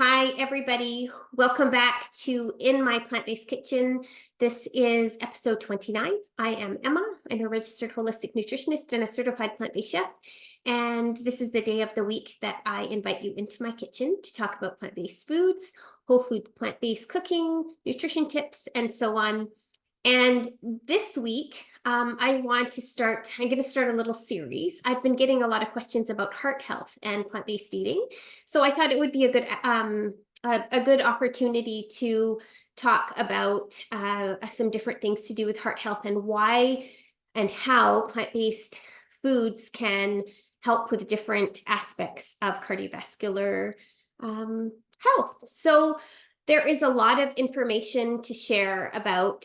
Hi, everybody. Welcome back to In My Plant-Based Kitchen. This is episode 29. I am Emma. I'm a registered holistic nutritionist and a certified plant-based chef. And this is the day of the week that I invite you into my kitchen to talk about plant-based foods, whole food plant-based cooking, nutrition tips, and so on. And this week, I'm going to start a little series. I've been getting a lot of questions about heart health and plant-based eating. So I thought it would be a good opportunity to talk about some different things to do with heart health and why and how plant-based foods can help with different aspects of cardiovascular health. So there is a lot of information to share about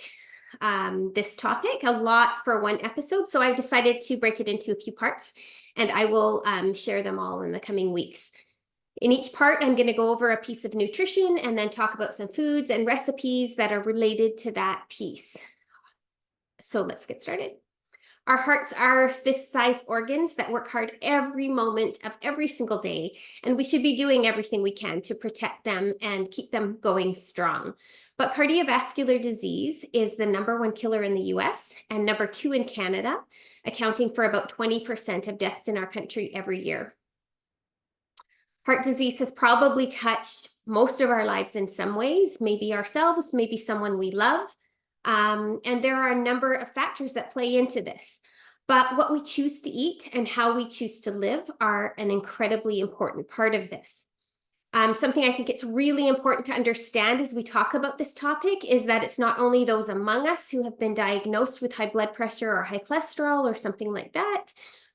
this topic, a lot for one episode. So I've decided to break it into a few parts, and I will share them all in the coming weeks. In each part, I'm going to go over a piece of nutrition and then talk about some foods and recipes that are related to that piece. So let's get started. Our hearts are fist-sized organs that work hard every moment of every single day, and we should be doing everything we can to protect them and keep them going strong. But cardiovascular disease is the #1 killer in the US and #2 in Canada, accounting for about 20% of deaths in our country every year. Heart disease has probably touched most of our lives in some ways, maybe ourselves, maybe someone we love. And there are a number of factors that play into this. But what we choose to eat and how we choose to live are an incredibly important part of this. Something I think it's really important to understand as we talk about this topic is that it's not only those among us who have been diagnosed with high blood pressure or high cholesterol or something like that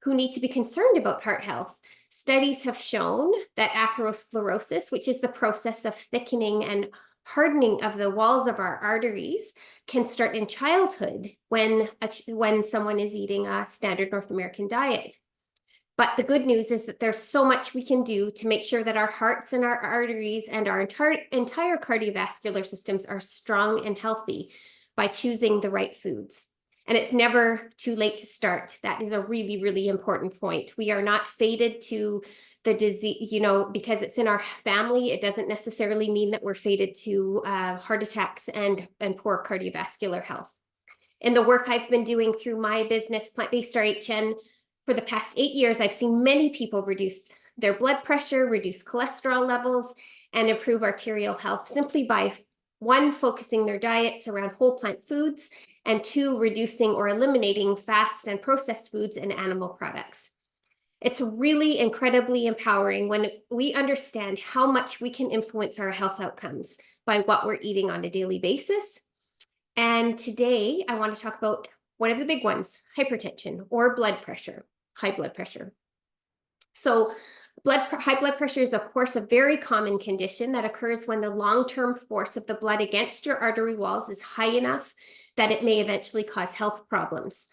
who need to be concerned about heart health. Studies have shown that atherosclerosis, which is the process of thickening and hardening of the walls of our arteries, can start in childhood when someone is eating a standard North American diet. But the good news is that there's so much we can do to make sure that our hearts and our arteries and our entire cardiovascular systems are strong and healthy by choosing the right foods. And it's never too late to start. That is a really, really important point. We are not fated to the disease, because it's in our family. It doesn't necessarily mean that we're fated to heart attacks and poor cardiovascular health. In the work I've been doing through my business, Plantbased R.H.N, for the past 8 years, I've seen many people reduce their blood pressure, reduce cholesterol levels, and improve arterial health simply by, 1, focusing their diets around whole plant foods, and 2, reducing or eliminating fast and processed foods and animal products. It's really incredibly empowering when we understand how much we can influence our health outcomes by what we're eating on a daily basis. And today, I want to talk about one of the big ones, hypertension or blood pressure, high blood pressure. So high blood pressure is, of course, a very common condition that occurs when the long-term force of the blood against your artery walls is high enough that it may eventually cause health problems.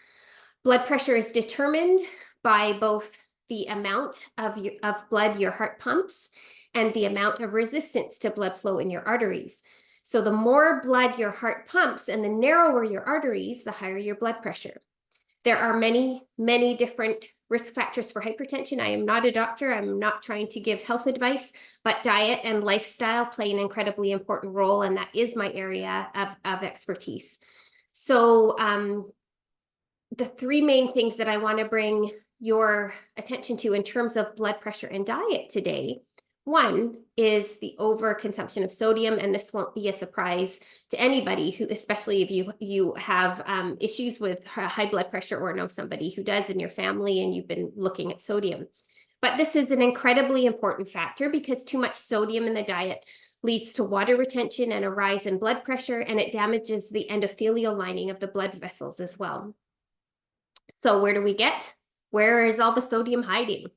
Blood pressure is determined by both the amount of blood your heart pumps and the amount of resistance to blood flow in your arteries. So the more blood your heart pumps and the narrower your arteries, the higher your blood pressure. There are many, many different risk factors for hypertension. I am not a doctor. I'm not trying to give health advice, but diet and lifestyle play an incredibly important role, and that is my area of expertise. So the 3 main things that I want to bring your attention to in terms of blood pressure and diet today. 1 is the overconsumption of sodium, and this won't be a surprise to anybody who, especially if you have issues with high blood pressure or know somebody who does in your family and you've been looking at sodium. But this is an incredibly important factor because too much sodium in the diet leads to water retention and a rise in blood pressure, and it damages the endothelial lining of the blood vessels as well. So where is all the sodium hiding?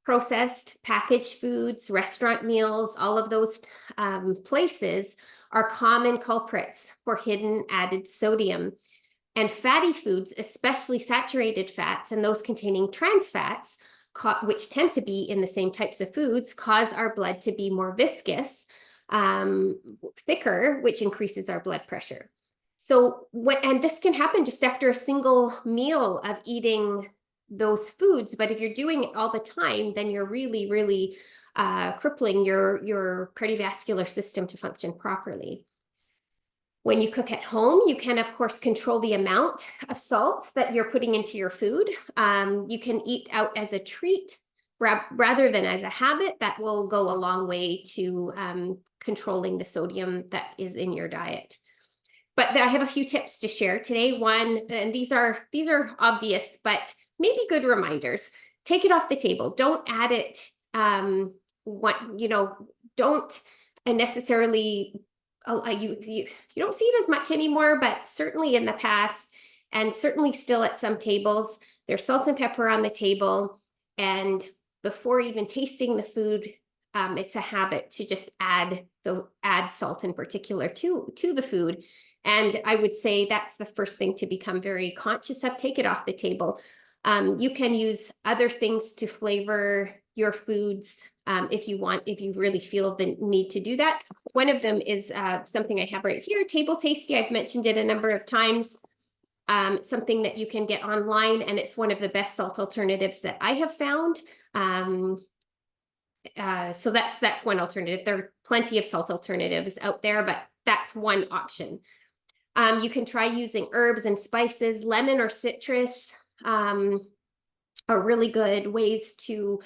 Processed, packaged foods, restaurant meals, all of those places are common culprits for hidden added sodium. And fatty foods, especially saturated fats and those containing trans fats, which tend to be in the same types of foods, cause our blood to be more viscous, thicker, which increases our blood pressure. So, and this can happen just after a single meal of eating those foods. But if you're doing it all the time, then you're really, really crippling your cardiovascular system to function properly. When you cook at home, you can, of course, control the amount of salt that you're putting into your food. You can eat out as a treat rather than as a habit. That will go a long way to controlling the sodium that is in your diet. But I have a few tips to share today. One, and these are obvious, but maybe good reminders. Take it off the table. Don't add it. Don't necessarily. You don't see it as much anymore, but certainly in the past, and certainly still at some tables, there's salt and pepper on the table, and before even tasting the food, it's a habit to just add salt in particular to the food. And I would say that's the first thing to become very conscious of. Take it off the table. You can use other things to flavor your foods if you really feel the need to do that. One of them is something I have right here, Table Tasty. I've mentioned it a number of times. Something that you can get online, and it's one of the best salt alternatives that I have found. So that's one alternative. There are plenty of salt alternatives out there, but that's one option. You can try using herbs and spices. Lemon or citrus are really good ways to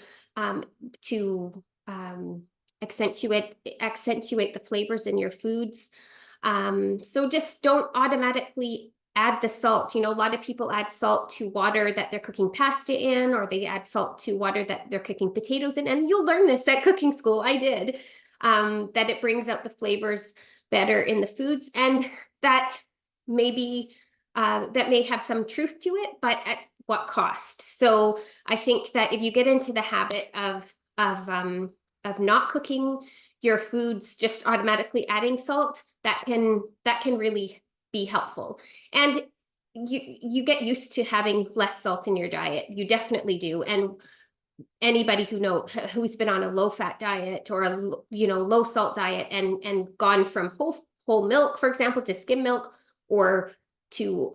accentuate the flavors in your foods. So just don't automatically add the salt. A lot of people add salt to water that they're cooking pasta in, or they add salt to water that they're cooking potatoes in. And you'll learn this at cooking school. I did. That it brings out the flavors better in the foods, and that may have some truth to it, but at what cost? So I think that if you get into the habit of not cooking your foods, just automatically adding salt, that can really be helpful. And you get used to having less salt in your diet. You definitely do. And anybody who's been on a low fat diet or a low salt diet and gone from whole milk, for example, to skim milk, or to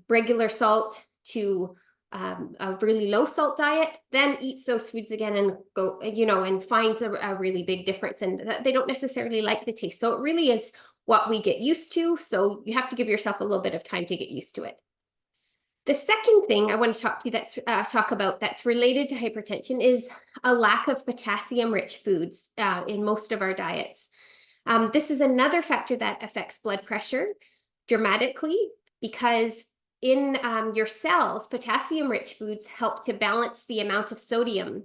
regular salt, to a really low salt diet, then eats those foods again and and finds a really big difference, and they don't necessarily like the taste. So it really is what we get used to. So you have to give yourself a little bit of time to get used to it. The second thing I want to talk about that's related to hypertension is a lack of potassium-rich foods in most of our diets. This is another factor that affects blood pressure dramatically, because in your cells, potassium-rich foods help to balance the amount of sodium.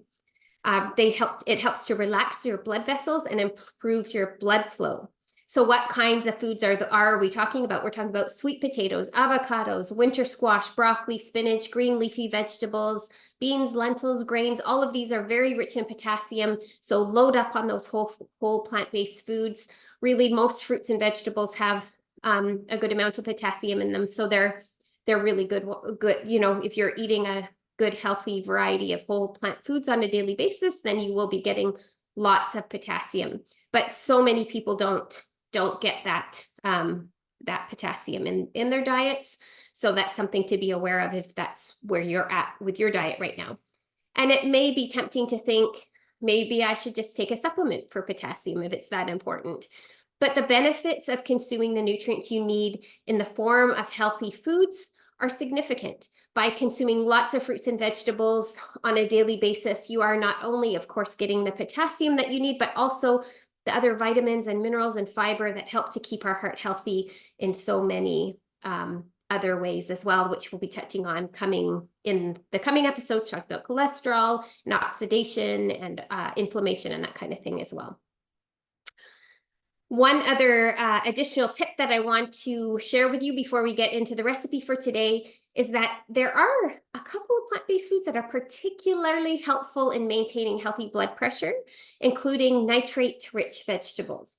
It helps to relax your blood vessels and improves your blood flow. So what kinds of foods are we talking about? We're talking about sweet potatoes, avocados, winter squash, broccoli, spinach, green leafy vegetables, beans, lentils, grains. All of these are very rich in potassium. So load up on those whole plant-based foods. Really, most fruits and vegetables have a good amount of potassium in them. So they're really good. If you're eating a good, healthy variety of whole plant foods on a daily basis, then you will be getting lots of potassium. But so many people don't get that potassium in their diets. So that's something to be aware of if that's where you're at with your diet right now. And it may be tempting to think, maybe I should just take a supplement for potassium if it's that important. But the benefits of consuming the nutrients you need in the form of healthy foods are significant. By consuming lots of fruits and vegetables on a daily basis, you are not only, of course, getting the potassium that you need, but also the other vitamins and minerals and fiber that help to keep our heart healthy in so many other ways as well, which we'll be touching on in the coming episodes, talk about cholesterol and oxidation and inflammation and that kind of thing as well. One other additional tip that I want to share with you before we get into the recipe for today is that there are a couple of plant-based foods that are particularly helpful in maintaining healthy blood pressure, including nitrate-rich vegetables.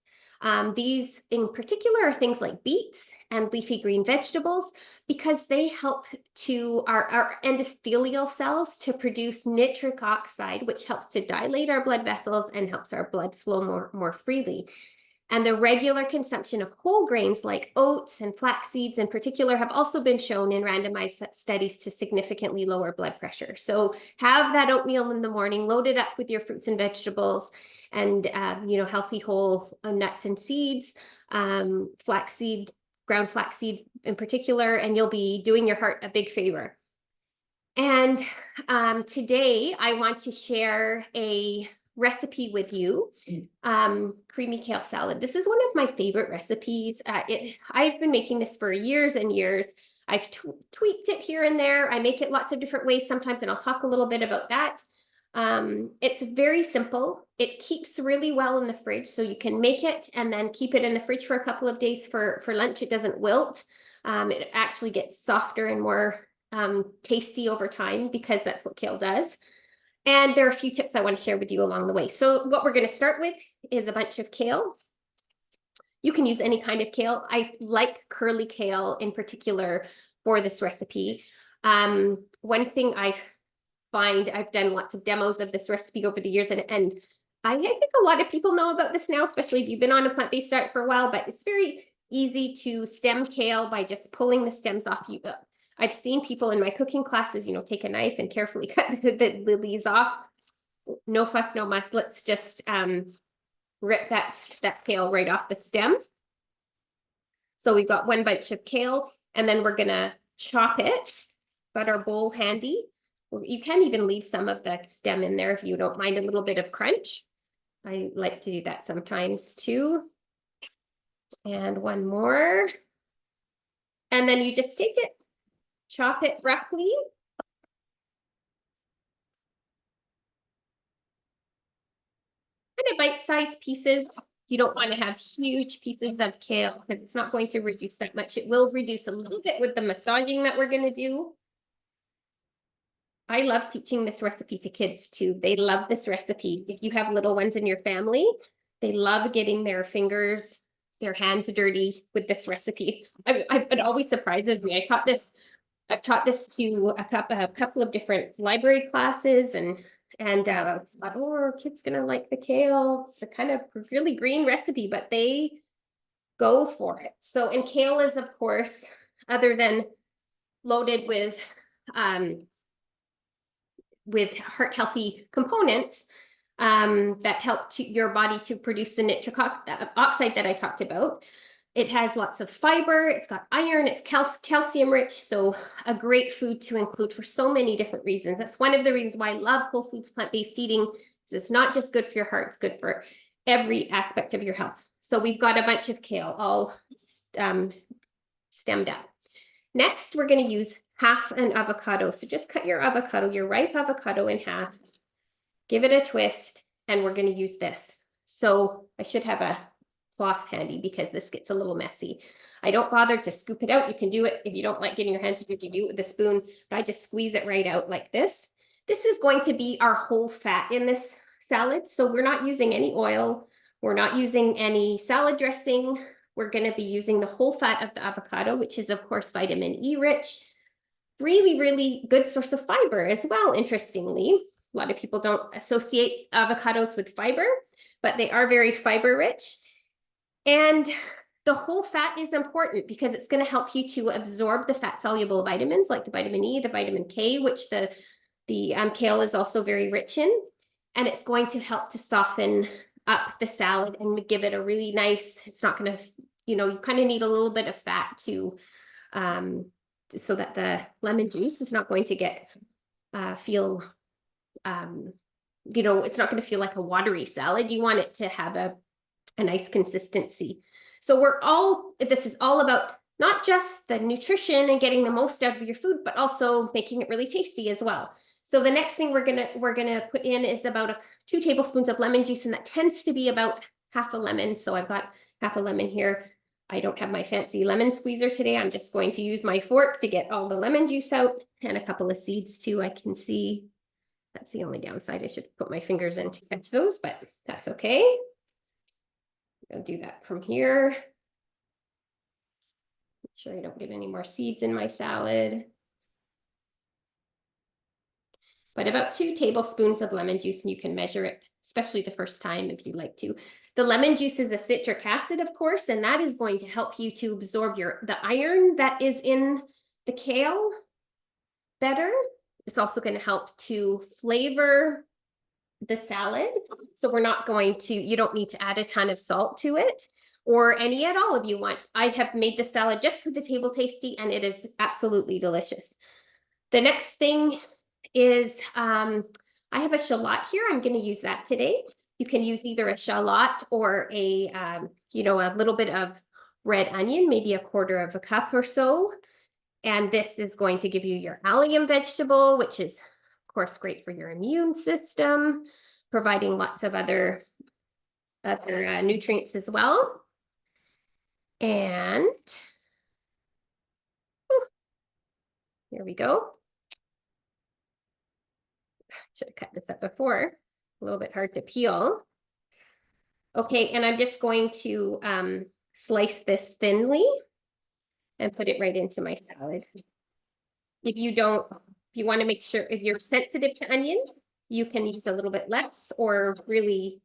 These in particular are things like beets and leafy green vegetables, because they help to our endothelial cells to produce nitric oxide, which helps to dilate our blood vessels and helps our blood flow more freely. And the regular consumption of whole grains like oats and flax seeds in particular have also been shown in randomized studies to significantly lower blood pressure. So have that oatmeal in the morning, load it up with your fruits and vegetables and, healthy whole nuts and seeds, flaxseed, ground flaxseed in particular, and you'll be doing your heart a big favor. And today I want to share a recipe with you, creamy kale salad. This is one of my favorite recipes. I've been making this for years and years. I've tweaked it here and there. I make it lots of different ways sometimes, and I'll talk a little bit about that. It's very simple. It keeps really well in the fridge, so you can make it and then keep it in the fridge for a couple of days for lunch. It doesn't wilt. It actually gets softer and more tasty over time because that's what kale does. And there are a few tips I want to share with you along the way. So what we're going to start with is a bunch of kale. You can use any kind of kale. I like curly kale in particular for this recipe. One thing I find, I've done lots of demos of this recipe over the years, and I think a lot of people know about this now, especially if you've been on a plant-based diet for a while, but it's very easy to stem kale by just pulling the stems off. I've seen people in my cooking classes, take a knife and carefully cut the leaves off. No fuss, no muss. Let's just rip that kale right off the stem. So we've got one bunch of kale, and then we're gonna chop it. Got our bowl handy. You can even leave some of the stem in there if you don't mind a little bit of crunch. I like to do that sometimes too. And one more. And then you just take it, chop it roughly. Kind of bite-sized pieces. You don't want to have huge pieces of kale because it's not going to reduce that much. It will reduce a little bit with the massaging that we're going to do. I love teaching this recipe to kids too. They love this recipe. If you have little ones in your family, they love getting their hands dirty with this recipe. It always surprises me. I've taught this to a couple of different library classes, and thought, oh, kids gonna like the kale. It's a kind of really green recipe, but they go for it. So, and kale is, of course, other than loaded with heart healthy components that help your body to produce the nitric oxide that I talked about. It has lots of fiber, it's got iron, it's calcium rich, so a great food to include for so many different reasons. That's one of the reasons why I love whole foods plant-based eating, because it's not just good for your heart, it's good for every aspect of your health. So we've got a bunch of kale all stemmed up. Next, we're going to use half an avocado. So just cut your ripe avocado in half, give it a twist, and we're going to use this. So I should have a cloth handy because this gets a little messy. I don't bother to scoop it out. You can do it if you don't like getting your hands dirty, you do it with a spoon, but I just squeeze it right out like this. This is going to be our whole fat in this salad. So we're not using any oil. We're not using any salad dressing. We're going to be using the whole fat of the avocado, which is of course vitamin E rich. Really, really good source of fiber as well, interestingly. A lot of people don't associate avocados with fiber, but they are very fiber rich. And the whole fat is important because it's going to help you to absorb the fat-soluble vitamins like the vitamin E, the vitamin K, which the kale is also very rich in. And it's going to help to soften up the salad and give it a really nice, it's not going to, you kind of need a little bit of fat to, so that the lemon juice is not going to get, feel, it's not going to feel like a watery salad. You want it to have a nice consistency. So this is all about not just the nutrition and getting the most out of your food, but also making it really tasty as well. So the next thing we're gonna put in is about 2 tablespoons of lemon juice, and that tends to be about half a lemon. So I've got half a lemon here. I don't have my fancy lemon squeezer today. I'm just going to use my fork to get all the lemon juice out, and a couple of seeds too. I can see that's the only downside. I should put my fingers in to catch those, but that's okay. I'll do that from here. Make sure I don't get any more seeds in my salad. But about 2 tablespoons of lemon juice, and you can measure it especially the first time if you'd like to. The lemon juice is a citric acid, of course, and that is going to help you to absorb the iron that is in the kale better. It's also going to help to flavor the salad. So we're not going to, you don't need to add a ton of salt to it, or any at all if you want. I have made the salad just for the table tasty, and it is absolutely delicious. The next thing is, I have a shallot here. I'm going to use that today. You can use either a shallot or a, you know, a little bit of red onion, maybe a quarter of a cup or so. And this is going to give you your allium vegetable, which is, of course, great for your immune system, providing lots of other nutrients as well. And here we go. Should have cut this up before. A little bit hard to peel. Okay, and I'm just going to slice this thinly and put it right into my salad. If you want to make sure, if you're sensitive to onion, you can use a little bit less or really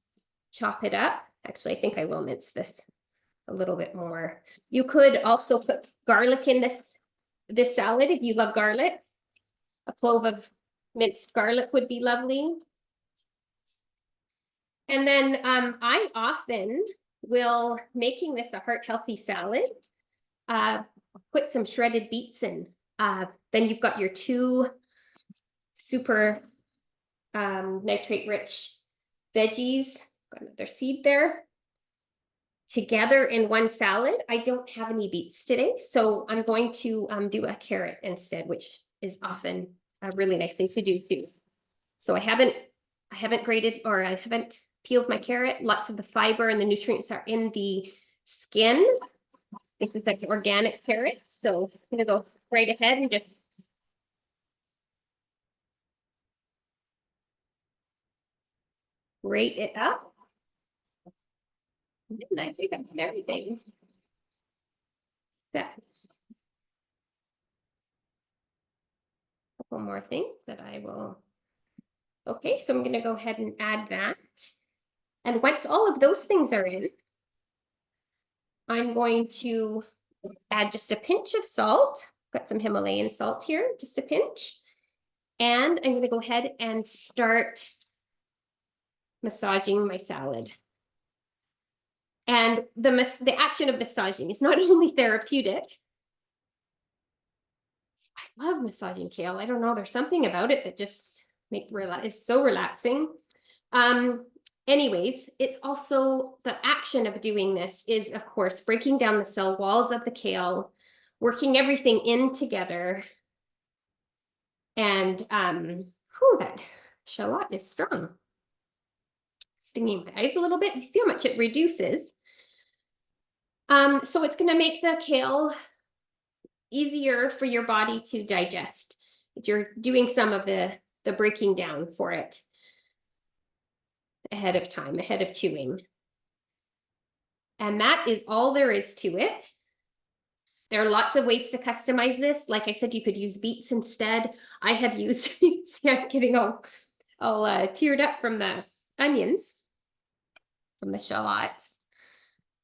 chop it up. Actually, I think I will mince this a little bit more. You could also put garlic in this salad if you love garlic. A clove of minced garlic would be lovely. And then I often will, making this a heart-healthy salad, put some shredded beets in. Then you've got your two super nitrate-rich veggies, got another seed there, together in one salad. I don't have any beets today, so I'm going to do a carrot instead, which is often a really nice thing to do too. So I haven't grated, or I haven't peeled my carrot. Lots of the fiber and the nutrients are in the skin. This is like an organic carrot, so I'm gonna go right ahead and just grate it up. And I think I've got everything set. A couple more things that I will. Okay, so I'm gonna go ahead and add that. And once all of those things are in, I'm going to add just a pinch of salt. Got some Himalayan salt here, just a pinch. And I'm going to go ahead and start massaging my salad. And the action of massaging is not only therapeutic. I love massaging kale. I don't know, there's something about it that just is so relaxing. Anyways, it's also the action of doing this is, of course, breaking down the cell walls of the kale, working everything in together. And that shallot is strong. Stinging my eyes a little bit. You see how much it reduces. So it's going to make the kale easier for your body to digest. You're doing some of the breaking down for it ahead of time, ahead of chewing. And that is all there is to it. There are lots of ways to customize this. Like I said, you could use beets instead. I have used, see, I'm getting all teared up from the onions, from the shallots.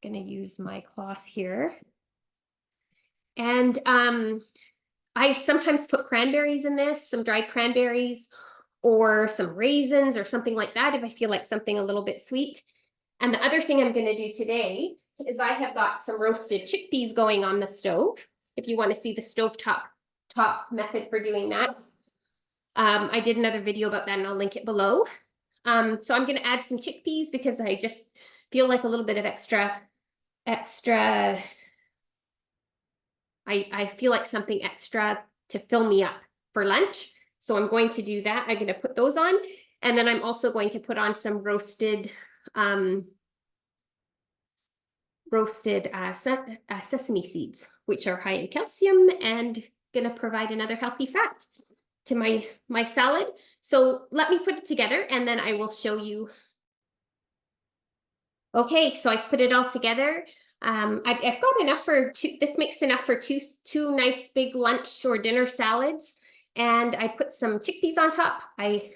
I'm gonna use my cloth here. And I sometimes put cranberries in this, some dried cranberries, or some raisins or something like that if I feel like something a little bit sweet. And the other thing I'm going to do today is I have got some roasted chickpeas going on the stove. If you want to see the stovetop method for doing that. I did another video about that and I'll link it below. So I'm going to add some chickpeas because I just feel like a little bit of extra, I feel like something extra to fill me up for lunch. So I'm going to do that. I'm going to put those on. And then I'm also going to put on some roasted sesame seeds, which are high in calcium and going to provide another healthy fat to my salad. So let me put it together and then I will show you. Okay, so I put it all together. I've got enough for this makes enough for two nice big lunch or dinner salads. And I put some chickpeas on top. I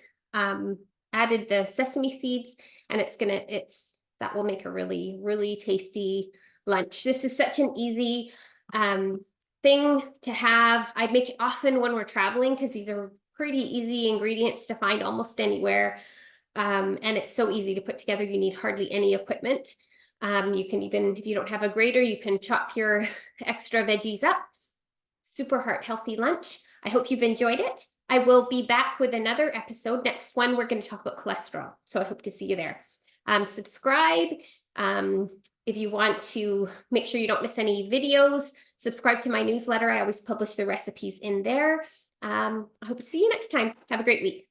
added the sesame seeds, and that will make a really, really tasty lunch. This is such an easy thing to have. I make it often when we're traveling because these are pretty easy ingredients to find almost anywhere. And it's so easy to put together. You need hardly any equipment. You can even, if you don't have a grater, you can chop your extra veggies up. Super heart healthy lunch. I hope you've enjoyed it. I will be back with another episode. Next one, we're going to talk about cholesterol. So I hope to see you there. Subscribe. If you want to make sure you don't miss any videos, subscribe to my newsletter. I always publish the recipes in there. I hope to see you next time. Have a great week.